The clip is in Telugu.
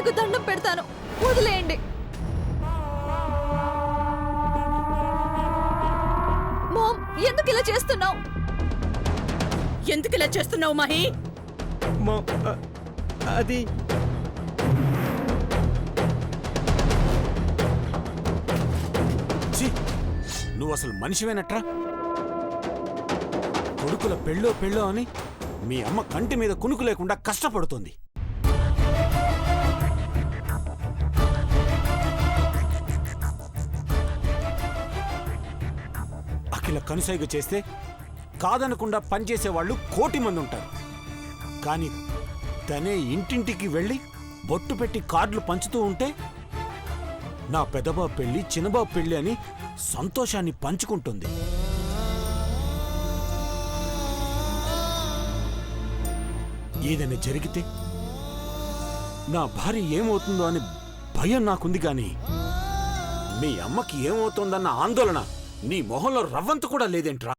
మీకు దండం పెడతాను, వదిలేయండి. మామ్, ఎందుకు ఇలా చేస్తున్నావు? ఎందుకు ఇలా చేస్తున్నావు మహి? అది నువ్వు అసలు మనిషివేనట్రా? కొడుకుల పెళ్ళో అని మీ అమ్మ కంటి మీద కునుకు లేకుండా కష్టపడుతుంది. అఖిల కనుసైగ చేస్తే కాదనకుండా పనిచేసేవాళ్ళు 1,000,000 మంది ఉంటారు. కానీ తనే ఇంటింటికి వెళ్ళి బొట్టు పెట్టి కార్డులు పంచుతూ ఉంటే నా పెద్దబాబు పెళ్లి, చిన్నబాబు పెళ్లి అని సంతోషాన్ని పంచుకుంటుంది. ఏదైనా జరిగితే నా భార్య ఏమవుతుందో అని భయం నాకుంది. కానీ మీ అమ్మకి ఏమవుతోందన్న ఆందోళన నీ మొహంలో రవ్వంత కూడా లేదేంట్రా?